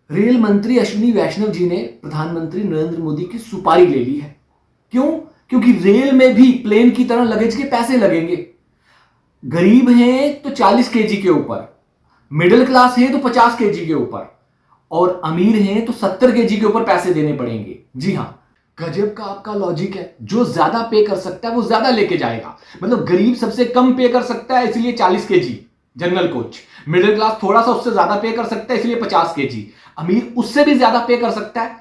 Rail मंत्री अश्विनी वैष्णव जी ने प्रधानमंत्री नरेंद्र मोदी की सुपारी ले ली है। क्यों? क्योंकि रेल में भी प्लेन की तरह लगेज के पैसे लगेंगे। गरीब हैं तो 40 केजी के ऊपर, मिडिल क्लास है तो 50 केजी के ऊपर, और अमीर हैं तो 70 केजी के ऊपर पैसे देने पड़ेंगे। जी हां, गजब का आपका लॉजिक है। जो ज्यादा पे कर सकता है वो ज्यादा लेके जाएगा। मतलब गरीब सबसे कम पे कर सकता है, इसलिए 40 KG general coach. Middle class थोड़ा सा उससे ज्यादा पे कर सकता है, इसलिए 50 केजी। अमीर उससे भी ज्यादा पे कर सकता है।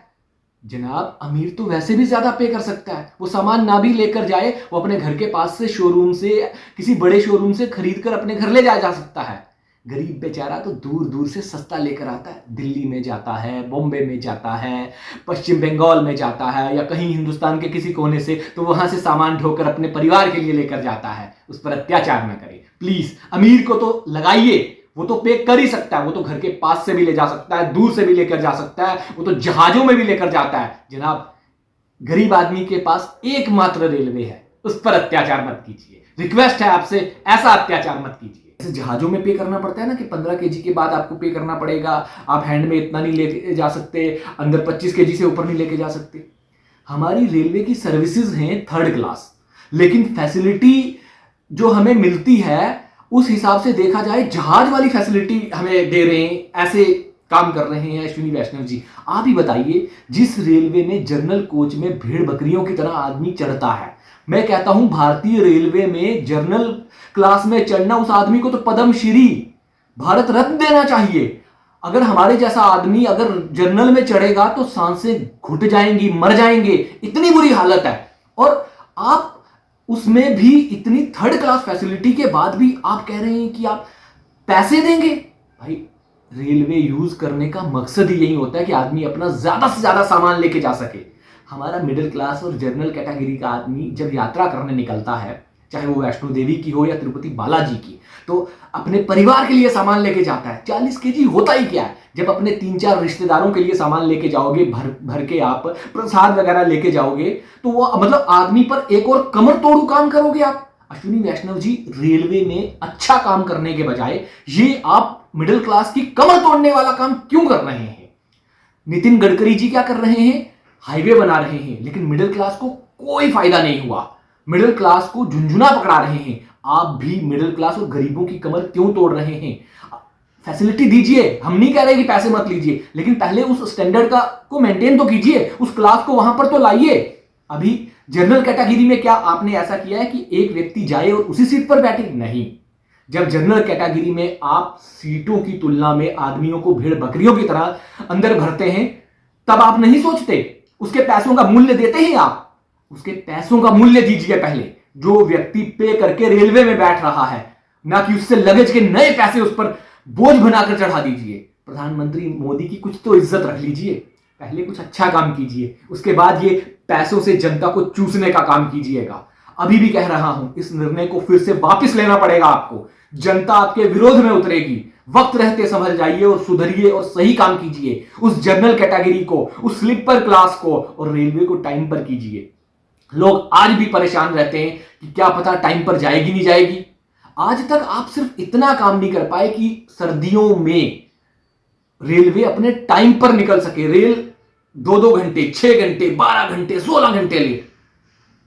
जनाब, अमीर तो वैसे भी ज्यादा पे कर सकता है। वो सामान ना भी लेकर जाए, वो अपने घर के पास से शोरूम से, किसी बड़े शोरूम से खरीद कर अपने घर ले जाया जा सकता है। गरीब बेचारा तो दूर दूर से सस्ता लेकर आता है। दिल्ली में जाता है, बॉम्बे में जाता है, पश्चिम बंगाल में जाता है, या कहीं हिंदुस्तान के किसी कोने से, तो वहां से सामान ढोकर अपने परिवार के लिए लेकर जाता है। उस पर अत्याचार न करें प्लीज। अमीर को तो लगाइए, वो तो पे कर ही सकता है। वो तो घर के पास से भी ले जा सकता है, दूर से भी लेकर जा सकता है, वो तो जहाजों में भी लेकर जाता है। जनाब, गरीब आदमी के पास एकमात्र रेलवे है, उस पर अत्याचार मत कीजिए। रिक्वेस्ट है आपसे, ऐसा अत्याचार मत कीजिए। जैसे जहाजों में पे करना पड़ता है ना कि 15 केजी के बाद आपको पे करना पड़ेगा, आप हैंड में इतना नहीं ले जा सकते, अंदर 25 केजी से ऊपर नहीं लेके जा सकते। हमारी रेलवे की सर्विसेज हैं थर्ड क्लास, लेकिन फैसिलिटी जो हमें मिलती है उस हिसाब से देखा जाए जहाज वाली फैसिलिटी हमें दे रहे हैं। ऐसे काम कर रहे हैं अश्विनी वैष्णव जी। आप ही बताइए, जिस रेलवे में जनरल कोच में भेड़ बकरियों की तरह आदमी चढ़ता है, मैं कहता हूं भारतीय रेलवे में जनरल क्लास में चढ़ना, उस आदमी को तो पद्मश्री, भारत रत्न देना चाहिए। अगर हमारे जैसा आदमी अगर जनरल में चढ़ेगा तो सांसें घुट जाएंगी, मर जाएंगे, इतनी बुरी हालत है। और आप उसमें भी इतनी थर्ड क्लास फैसिलिटी के बाद भी आप कह रहे हैं कि आप पैसे देंगे। भाई, रेलवे यूज करने का मकसद ही यही होता है कि आदमी अपना ज्यादा से ज्यादा सामान लेके जा सके। हमारा मिडिल क्लास और जनरल कैटेगरी का आदमी जब यात्रा करने निकलता है, चाहे वो वैष्णो देवी की हो या तिरुपति बालाजी की, तो अपने परिवार के लिए सामान लेके जाता है। 40 केजी होता ही क्या है? जब अपने 3-4 रिश्तेदारों के लिए सामान लेके जाओगे, भर भर के आप प्रसाद वगैरह लेके जाओगे, तो वो मतलब आदमी पर एक और कमर तोड़ू काम करोगे आप। अश्विनी वैष्णव जी, रेलवे में अच्छा काम करने के बजाय ये आप मिडिल क्लास की कमर तोड़ने वाला काम क्यों कर रहे हैं? नितिन गडकरी जी क्या कर रहे हैं? हाईवे बना रहे हैं, लेकिन मिडिल क्लास को कोई फायदा नहीं हुआ। मिडिल क्लास को झुंझुना पकड़ा रहे हैं। आप भी मिडिल क्लास और गरीबों की कमर क्यों तोड़ रहे हैं? फैसिलिटी दीजिए, हम नहीं कह रहे कि पैसे मत लीजिए, लेकिन पहले उस स्टैंडर्ड का को मेंटेन तो कीजिए, उस क्लास को वहां पर तो लाइए। अभी जनरल कैटेगरी में क्या आपने ऐसा किया है कि एक व्यक्ति जाए और उसी सीट पर बैठे? नहीं। जब जनरल कैटेगरी में आप सीटों की तुलना में आदमियों को भेड़ बकरियों की तरह अंदर भरते हैं, तब आप नहीं सोचते, उसके पैसों का मूल्य देते हैं आप? उसके पैसों का मूल्य दीजिए पहले, जो व्यक्ति पे करके रेलवे में बैठ रहा है, ना कि उससे लगेज के नए पैसे उस पर बोझ बनाकर चढ़ा दीजिए। प्रधानमंत्री मोदी की कुछ तो इज्जत रख लीजिए। पहले कुछ अच्छा काम कीजिए, उसके बाद ये पैसों से जनता को चूसने का काम कीजिएगा। अभी भी कह रहा हूं, इस निर्णय को फिर से वापस लेना पड़ेगा आपको। जनता आपके विरोध में उतरेगी। वक्त रहते संभल जाइए और सुधरिए और सही काम कीजिए। उस जनरल कैटेगरी को, उस स्लीपर क्लास को और रेलवे को टाइम पर कीजिए। लोग आज भी परेशान रहते हैं कि क्या पता टाइम पर जाएगी नहीं जाएगी। आज तक आप सिर्फ इतना काम नहीं कर पाए कि सर्दियों में रेलवे अपने टाइम पर निकल सके। रेल 2-2 घंटे, 6 घंटे, 12 घंटे, 16 घंटे ले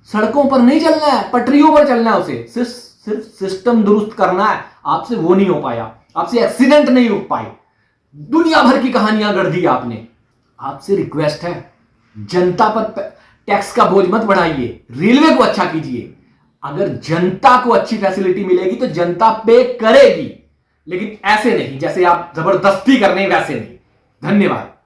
सड़कों पर नहीं चलना है, पटरियों पर चलना है। उसे सिर्फ सिस्टम दुरुस्त करना है। आपसे वो नहीं हो पाया, आपसे एक्सीडेंट नहीं रुक पाए, दुनिया भर की कहानियां गढ़ दी आपने। आपसे रिक्वेस्ट है, जनता पर टैक्स का बोझ मत बढ़ाइए, रेलवे को अच्छा कीजिए। अगर जनता को अच्छी फैसिलिटी मिलेगी तो जनता पे करेगी, लेकिन ऐसे नहीं जैसे आप जबरदस्ती कर रहे हैं, वैसे नहीं। धन्यवाद।